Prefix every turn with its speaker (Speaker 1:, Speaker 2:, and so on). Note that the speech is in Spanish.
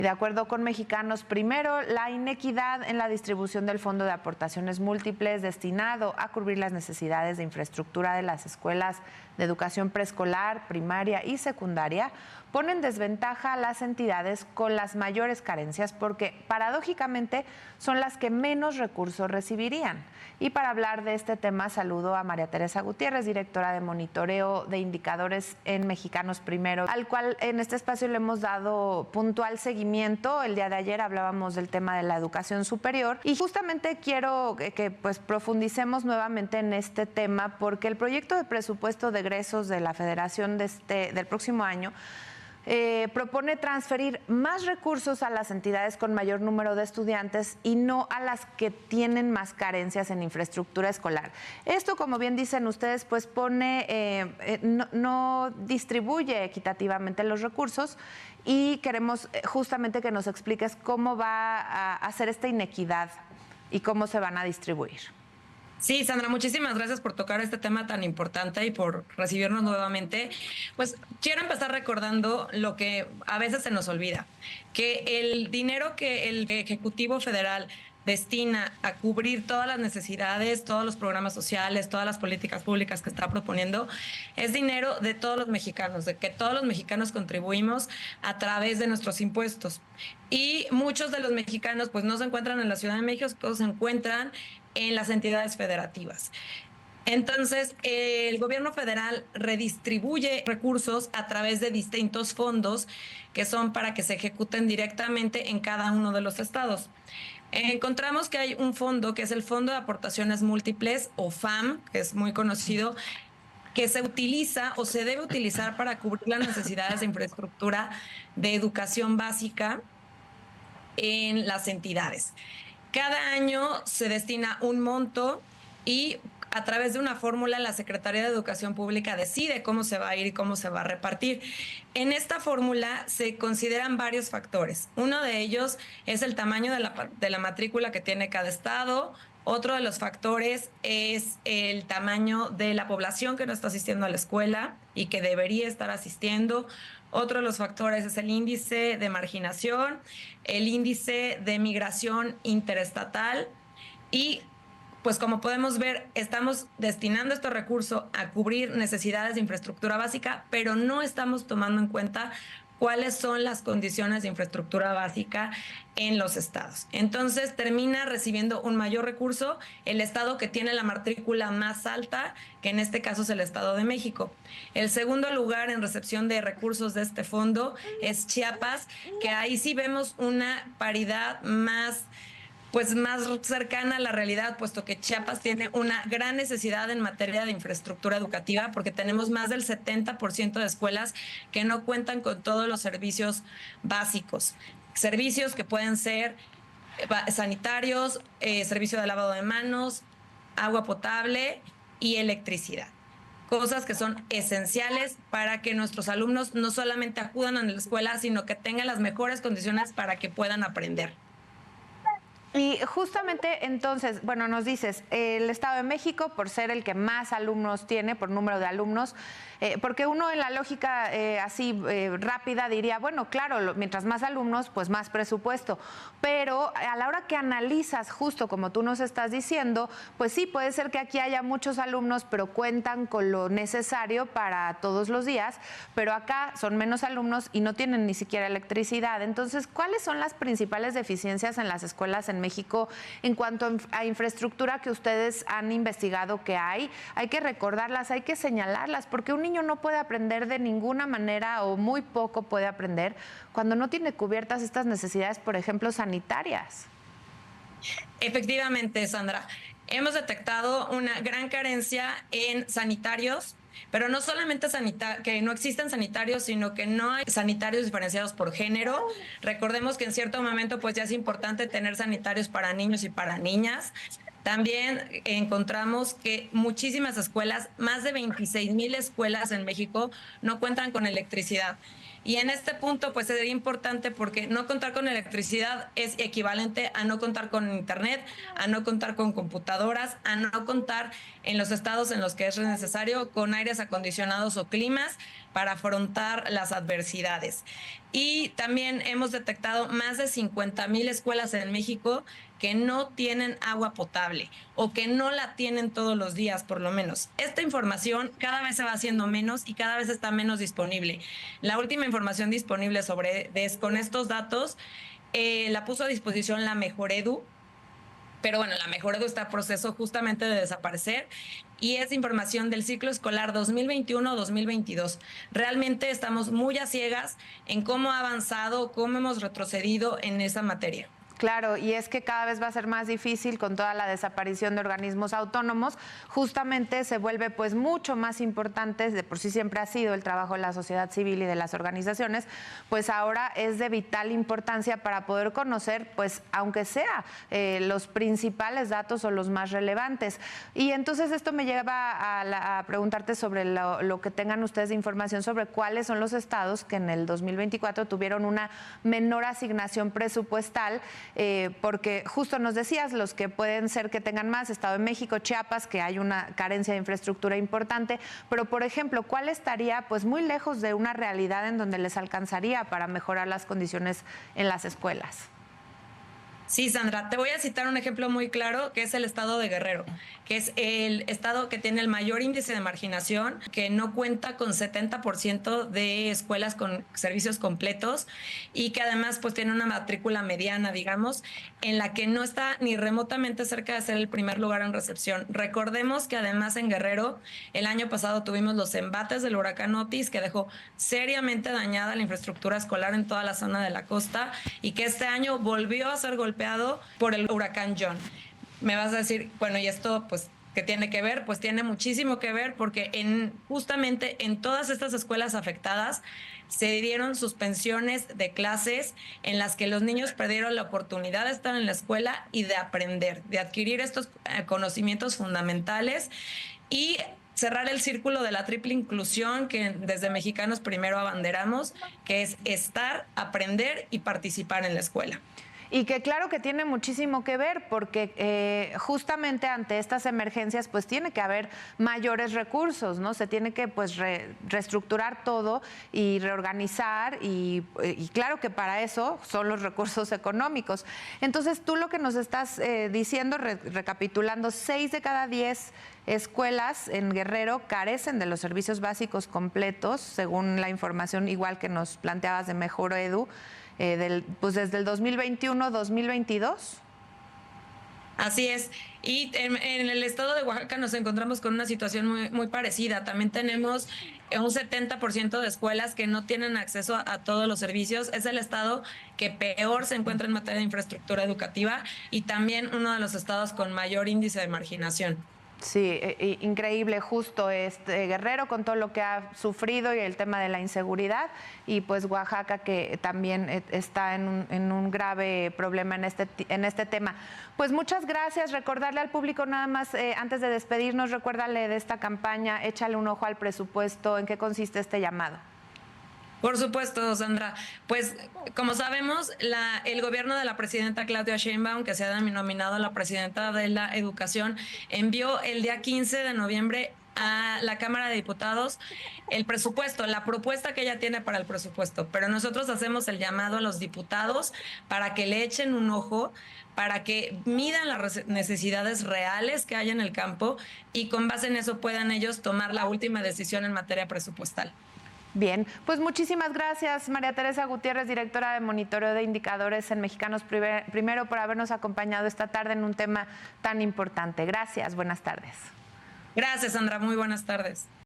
Speaker 1: De acuerdo con Mexicanos Primero, la inequidad en la distribución del Fondo de Aportaciones Múltiples destinado a cubrir las necesidades de infraestructura de las escuelas de educación preescolar, primaria y secundaria pone en desventaja a las entidades con las mayores carencias porque, paradójicamente, son las que menos recursos recibirían. Y para hablar de este tema, saludo a María Teresa Gutiérrez, directora de monitoreo de indicadores en Mexicanos Primero, al cual en este espacio le hemos dado puntual seguimiento. El día de ayer hablábamos del tema de la educación superior y justamente quiero que profundicemos nuevamente en este tema porque el proyecto de presupuesto de egresos de la Federación del próximo año propone transferir más recursos a las entidades con mayor número de estudiantes y no a las que tienen más carencias en infraestructura escolar. Esto, como bien dicen ustedes, pues no distribuye equitativamente los recursos y queremos justamente que nos expliques cómo va a hacer esta inequidad y cómo se van a distribuir.
Speaker 2: Sí, Sandra, muchísimas gracias por tocar este tema tan importante y por recibirnos nuevamente. Pues quiero empezar recordando lo que a veces se nos olvida, que el dinero que el Ejecutivo Federal destina a cubrir todas las necesidades, todos los programas sociales, todas las políticas públicas que está proponiendo, es dinero de todos los mexicanos, de que todos los mexicanos contribuimos a través de nuestros impuestos. Y muchos de los mexicanos pues no se encuentran en la Ciudad de México, todos se encuentran en las entidades federativas. Entonces, el gobierno federal redistribuye recursos a través de distintos fondos que son para que se ejecuten directamente en cada uno de los estados. Encontramos que hay un fondo que es el Fondo de Aportaciones Múltiples, o FAM, que es muy conocido, que se utiliza o se debe utilizar para cubrir las necesidades de infraestructura de educación básica en las entidades. Cada año se destina un monto y a través de una fórmula la Secretaría de Educación Pública decide cómo se va a ir y cómo se va a repartir. En esta fórmula se consideran varios factores. Uno de ellos es el tamaño de la matrícula que tiene cada estado. Otro de los factores es el tamaño de la población que no está asistiendo a la escuela y que debería estar asistiendo. Otro de los factores es el índice de marginación, el índice de migración interestatal y pues como podemos ver, estamos destinando estos recursos a cubrir necesidades de infraestructura básica, pero no estamos tomando en cuenta cuáles son las condiciones de infraestructura básica en los estados. Entonces termina recibiendo un mayor recurso el estado que tiene la matrícula más alta, que en este caso es el Estado de México. El segundo lugar en recepción de recursos de este fondo es Chiapas, que ahí sí vemos una paridad más cercana a la realidad, puesto que Chiapas tiene una gran necesidad en materia de infraestructura educativa, porque tenemos más del 70% de escuelas que no cuentan con todos los servicios básicos. Servicios que pueden ser sanitarios, servicio de lavado de manos, agua potable y electricidad. Cosas que son esenciales para que nuestros alumnos no solamente acudan a la escuela, sino que tengan las mejores condiciones para que puedan aprender.
Speaker 1: Y justamente entonces, bueno, nos dices, el Estado de México, por ser el que más alumnos tiene, por número de alumnos, porque uno en la lógica rápida diría, bueno, claro, mientras más alumnos, pues más presupuesto. Pero a la hora que analizas, justo como tú nos estás diciendo, pues sí, puede ser que aquí haya muchos alumnos, pero cuentan con lo necesario para todos los días, pero acá son menos alumnos y no tienen ni siquiera electricidad. Entonces, ¿cuáles son las principales deficiencias en las escuelas en México en cuanto a infraestructura que ustedes han investigado que hay? Hay que recordarlas, hay que señalarlas, porque un niño no puede aprender de ninguna manera o muy poco puede aprender cuando no tiene cubiertas estas necesidades, por ejemplo, sanitarias.
Speaker 2: Efectivamente, Sandra, hemos detectado una gran carencia en sanitarios, pero no solamente que no existen sanitarios, sino que no hay sanitarios diferenciados por género. Recordemos que en cierto momento pues ya es importante tener sanitarios para niños y para niñas. También encontramos que muchísimas escuelas, más de 26,000 escuelas en México, no cuentan con electricidad. Y en este punto, pues sería importante porque no contar con electricidad es equivalente a no contar con internet, a no contar con computadoras, a no contar en los estados en los que es necesario con aires acondicionados o climas, para afrontar las adversidades. Y también hemos detectado más de 50,000 escuelas en México que no tienen agua potable o que no la tienen todos los días, por lo menos. Esta información cada vez se va haciendo menos y cada vez está menos disponible. La última información disponible con estos datos la puso a disposición la Mejor Edu, pero bueno, la Mejor Edu está en proceso justamente de desaparecer y es información del ciclo escolar 2021-2022. Realmente estamos muy a ciegas en cómo ha avanzado, cómo hemos retrocedido en esa materia.
Speaker 1: Claro, y es que cada vez va a ser más difícil con toda la desaparición de organismos autónomos. Justamente se vuelve pues mucho más importante, de por sí siempre ha sido el trabajo de la sociedad civil y de las organizaciones, pues ahora es de vital importancia para poder conocer, pues aunque sea los principales datos o los más relevantes. Y entonces esto me lleva a preguntarte sobre lo que tengan ustedes de información sobre cuáles son los estados que en el 2024 tuvieron una menor asignación presupuestal. Porque justo nos decías, los que pueden ser que tengan más, Estado de México, Chiapas, que hay una carencia de infraestructura importante, pero por ejemplo, ¿cuál estaría pues muy lejos de una realidad en donde les alcanzaría para mejorar las condiciones en las escuelas?
Speaker 2: Sí, Sandra, te voy a citar un ejemplo muy claro, que es el estado de Guerrero, que es el estado que tiene el mayor índice de marginación, que no cuenta con 70% de escuelas con servicios completos y que además pues tiene una matrícula mediana, digamos, en la que no está ni remotamente cerca de ser el primer lugar en recepción. Recordemos que además en Guerrero el año pasado tuvimos los embates del huracán Otis, que dejó seriamente dañada la infraestructura escolar en toda la zona de la costa y que este año volvió a ser golpeado por el huracán John. Me vas a decir, bueno, ¿y esto pues qué tiene que ver? Pues tiene muchísimo que ver porque justamente en todas estas escuelas afectadas se dieron suspensiones de clases en las que los niños perdieron la oportunidad de estar en la escuela y de aprender, de adquirir estos conocimientos fundamentales y cerrar el círculo de la triple inclusión que desde Mexicanos Primero abanderamos, que es estar, aprender y participar en la escuela.
Speaker 1: Y que claro que tiene muchísimo que ver porque justamente ante estas emergencias pues tiene que haber mayores recursos, ¿no? Se tiene que pues reestructurar todo y reorganizar y claro que para eso son los recursos económicos. Entonces tú lo que nos estás diciendo, recapitulando, 6 de cada 10 escuelas en Guerrero carecen de los servicios básicos completos, según la información igual que nos planteabas de Mejor Edu. Pues desde el 2021-2022.
Speaker 2: Así es. Y en el estado de Oaxaca nos encontramos con una situación muy parecida. También tenemos un 70% de escuelas que no tienen acceso a todos los servicios. Es el estado que peor se encuentra en materia de infraestructura educativa y también uno de los estados con mayor índice de marginación.
Speaker 1: Sí, increíble, justo Guerrero con todo lo que ha sufrido y el tema de la inseguridad y pues Oaxaca que también está en un grave problema en este tema. Pues muchas gracias, recordarle al público nada más antes de despedirnos, recuérdale de esta campaña, échale un ojo al presupuesto, ¿en qué consiste este llamado?
Speaker 2: Por supuesto, Sandra. Pues como sabemos, el gobierno de la presidenta Claudia Sheinbaum, que se ha denominado la presidenta de la educación, envió el día 15 de noviembre a la Cámara de Diputados el presupuesto, la propuesta que ella tiene para el presupuesto. Pero nosotros hacemos el llamado a los diputados para que le echen un ojo, para que midan las necesidades reales que hay en el campo y con base en eso puedan ellos tomar la última decisión en materia presupuestal.
Speaker 1: Bien, pues muchísimas gracias María Teresa Gutiérrez, directora de Monitoreo de Indicadores en Mexicanos Primero, por habernos acompañado esta tarde en un tema tan importante. Gracias, buenas tardes.
Speaker 2: Gracias, Sandra, muy buenas tardes.